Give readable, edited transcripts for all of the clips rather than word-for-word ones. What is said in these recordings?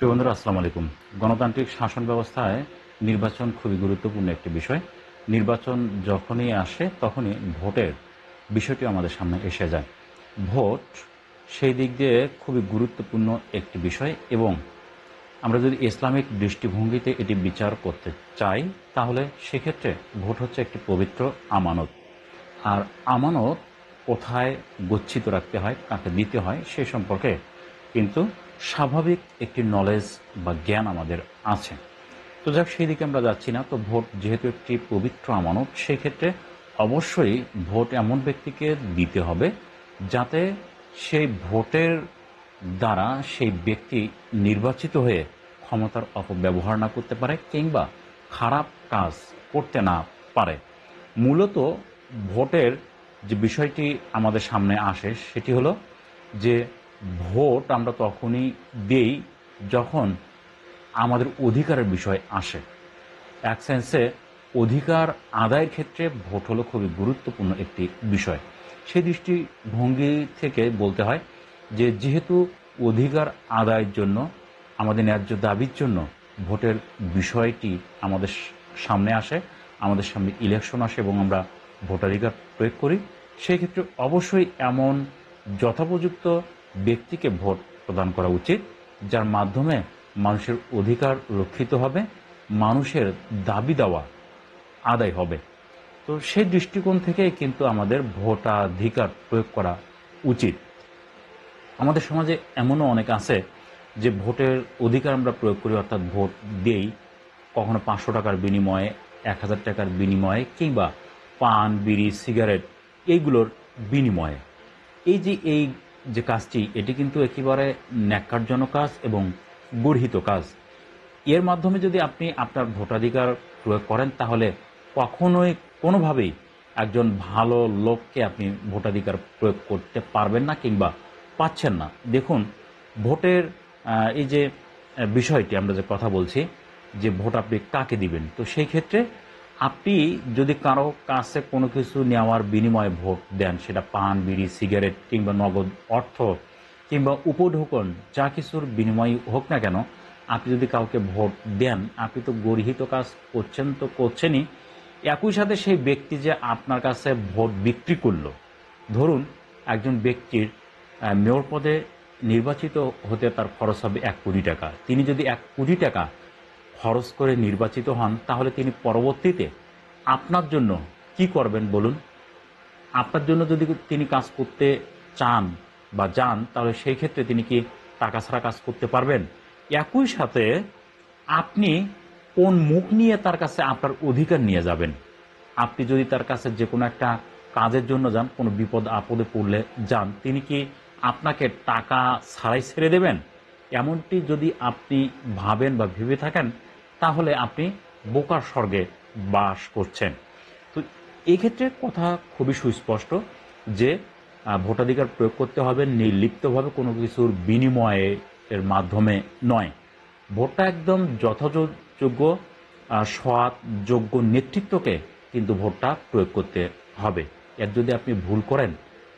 প্রিয় বন্ধুরা, আসসালামু আলাইকুম। গণতান্ত্রিক শাসন ব্যবস্থায় নির্বাচন খুবই গুরুত্বপূর্ণ একটি বিষয়। নির্বাচন যখনই আসে তখনই ভোটের বিষয়টি আমাদের সামনে এসে যায়। ভোট সেই দিক দিয়ে খুবই গুরুত্বপূর্ণ একটি বিষয়, এবং আমরা যদি ইসলামিক দৃষ্টিভঙ্গিতে এটি বিচার করতে চাই তাহলে সেক্ষেত্রে ভোট হচ্ছে একটি পবিত্র আমানত। আর আমানত কোথায় গচ্ছিত রাখতে হয়, কাকে দিতে হয়, সে সম্পর্কে কিন্তু স্বাভাবিক একটি নলেজ বা জ্ঞান আমাদের আছে। তো যাক, সেই দিকে আমরা যাচ্ছি না। তো ভোট যেহেতু একটি পবিত্র আমানত, সেক্ষেত্রে অবশ্যই ভোট এমন ব্যক্তিকে দিতে হবে যাতে সেই ভোটের দ্বারা সেই ব্যক্তি নির্বাচিত হয়ে ক্ষমতার অপব্যবহার না করতে পারে কিংবা খারাপ কাজ করতে না পারে। মূলত ভোটের যে বিষয়টি আমাদের সামনে আসে সেটি হলো যে ভোট আমরা তখনই দেই যখন আমাদের অধিকারের বিষয় আসে। এক সেন্সে অধিকার আদায়ের ক্ষেত্রে ভোট হলো খুবই গুরুত্বপূর্ণ একটি বিষয়। সেই দৃষ্টিভঙ্গি থেকে বলতে হয় যে যেহেতু অধিকার আদায়ের জন্য, আমাদের ন্যায্য দাবির জন্য ভোটের বিষয়টি আমাদের সামনে আসে, আমাদের সামনে ইলেকশন আসে এবং আমরা ভোটাধিকার প্রয়োগ করি, সেই ক্ষেত্রে অবশ্যই এমন যথোপযুক্ত ব্যক্তিকে ভোট প্রদান করা উচিত যার মাধ্যমে মানুষের অধিকার রক্ষিত হবে, মানুষের দাবি দেওয়া আদায় হবে। তো সেই দৃষ্টিকোণ থেকেই কিন্তু আমাদের ভোটাধিকার প্রয়োগ করা উচিত। আমাদের সমাজে এমনও অনেক আছে যে ভোটের অধিকার আমরা প্রয়োগ করি, অর্থাৎ ভোট দেই কখনো 500 টাকার বিনিময়ে, 1000 টাকার বিনিময়ে কিংবা পান, বিড়ি, সিগারেট এইগুলোর বিনিময়ে। এই যে কাজটি, এটি কিন্তু একেবারে ন্যাক্কারজনক কাজ এবং গর্হিত কাজ। এর মাধ্যমে যদি আপনি আপনার ভোটাধিকার প্রয়োগ করেন তাহলে কখনোই কোনোভাবেই একজন ভালো লোককে আপনি ভোটাধিকার প্রয়োগ করতে পারবেন না কিংবা পাচ্ছেন না। দেখুন, ভোটের এই যে বিষয়টি আমরা যে কথা বলছি যে ভোট আপনি কাকে দিবেন, তো সেই ক্ষেত্রে আপনি যদি কারো কাছে কোনো কিছু নেওয়ার বিনিময়ে ভোট দেন, সেটা পান, বিড়ি, সিগারেট কিংবা নগদ অর্থ কিংবা উপঢৌকন, যা কিছুর বিনিময় হোক না কেন, আপনি যদি কাউকে ভোট দেন, আপনি তো গর্হিত কাজ করছেন, তো করছেনই। একই সাথে সেই ব্যক্তি যে আপনার কাছে ভোট বিক্রি করলো, ধরুন একজন ব্যক্তির মেয়র পদে নির্বাচিত হতে তার খরচ হবে 1 কোটি টাকা। তিনি যদি 1 কোটি টাকা খরচ করে নির্বাচিত হন, তাহলে তিনি পরবর্তীতে আপনার জন্য কি করবেন বলুন? আপনার জন্য যদি তিনি কাজ করতে চান বা যান, তাহলে সেই ক্ষেত্রে তিনি কি টাকা ছাড়া কাজ করতে পারবেন? একই সাথে আপনি কোন মুখ নিয়ে তার কাছে আপনার অধিকার নিয়ে যাবেন? আপনি যদি তার কাছে যে কোনো একটা কাজের জন্য যান, কোনো বিপদ আপদে পড়লে যান, তিনি কি আপনাকে টাকা ছাড়াই ছেড়ে দেবেন? এমনটি যদি আপনি ভাবেন বা ভেবে থাকেন, তাহলে আপনি বোকার স্বর্গে বাস করছেন। তো এই ক্ষেত্রে কথা খুবই সুস্পষ্ট যে ভোটাধিকার প্রয়োগ করতে হবে নির্লিপ্তভাবে, কোনো কিছুর বিনিময়ে এর মাধ্যমে নয়। ভোটটা একদম যথাযোগ্য, সৎ, যোগ্য নেতৃত্বকে কিন্তু ভোটটা প্রয়োগ করতে হবে। এর যদি আপনি ভুল করেন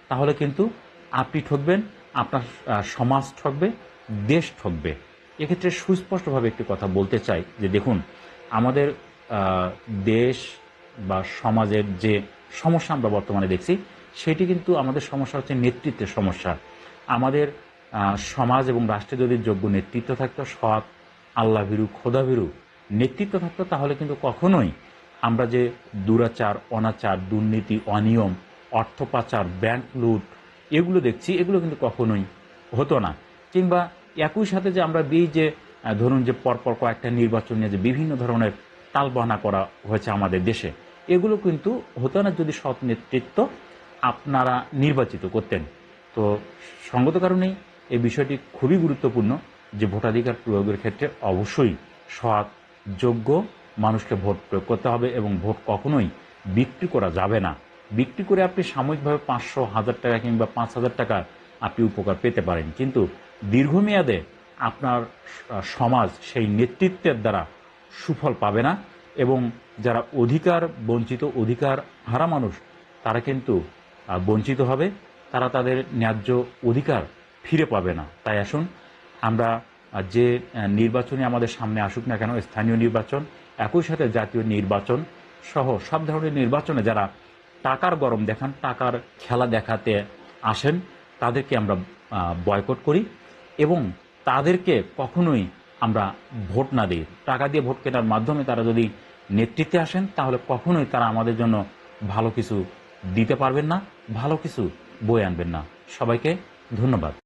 তাহলে কিন্তু আপনি ঠকবেন, আপনার সমাজ ঠকবে, দেশ ঠকবে। এক্ষেত্রে সুস্পষ্টভাবে একটি কথা বলতে চাই যে দেখুন, আমাদের দেশ বা সমাজের যে সমস্যা আমরা বর্তমানে দেখছি, সেটি কিন্তু আমাদের সমস্যা হচ্ছে নেতৃত্বের সমস্যা। আমাদের সমাজ এবং রাষ্ট্রে যদি যোগ্য নেতৃত্ব থাকতো, সৎ, আল্লাভীরু, খোদাভীরু নেতৃত্ব থাকতো, তাহলে কিন্তু কখনোই আমরা যে দুরাচার, অনাচার, দুর্নীতি, অনিয়ম, অর্থ পাচার, ব্যাংক লুট এগুলো দেখছি, এগুলো কিন্তু কখনোই হতো না। কিংবা একই সাথে যে আমরা যে ধরুন যে পরপর কয়েকটা নির্বাচন নিয়ে যে বিভিন্ন ধরনের তালবাহানা করা হয়েছে আমাদের দেশে, এগুলো কিন্তু হতো না যদি সৎ নেতৃত্ব আপনারা নির্বাচিত করতেন। তো সঙ্গত কারণেই এই বিষয়টি খুবই গুরুত্বপূর্ণ যে ভোটাধিকার প্রয়োগের ক্ষেত্রে অবশ্যই সৎ, যোগ্য মানুষকে ভোট প্রয়োগ করতে হবে এবং ভোট কখনোই বিক্রি করা যাবে না। বিক্রি করে আপনি সাময়িকভাবে 500, 1000 টাকা কিংবা 5000 টাকা আপনি উপকার পেতে পারেন, কিন্তু দীর্ঘমেয়াদে আপনার সমাজ সেই নেতৃত্বের দ্বারা সুফল পাবে না, এবং যারা অধিকার বঞ্চিত, অধিকার হারা মানুষ, তারা কিন্তু বঞ্চিত হবে, তারা তাদের ন্যায্য অধিকার ফিরে পাবে না। তাই আসুন আমরা যে নির্বাচনই আমাদের সামনে আসুক না কেন, স্থানীয় নির্বাচন একই সাথে জাতীয় নির্বাচন সহ সব ধরনের নির্বাচনে যারা টাকার গরম দেখান, টাকার খেলা দেখাতে আসেন, তাদেরকে আমরা বয়কট করি এবং তাদেরকে কখনোই আমরা ভোট না দিই। টাকা দিয়ে ভোট কেনার মাধ্যমে তারা যদি নেতৃত্বে আসেন, তাহলে কখনোই তারা আমাদের জন্য ভালো কিছু দিতে পারবেন না, ভালো কিছু বয়ে আনবেন না। সবাইকে ধন্যবাদ।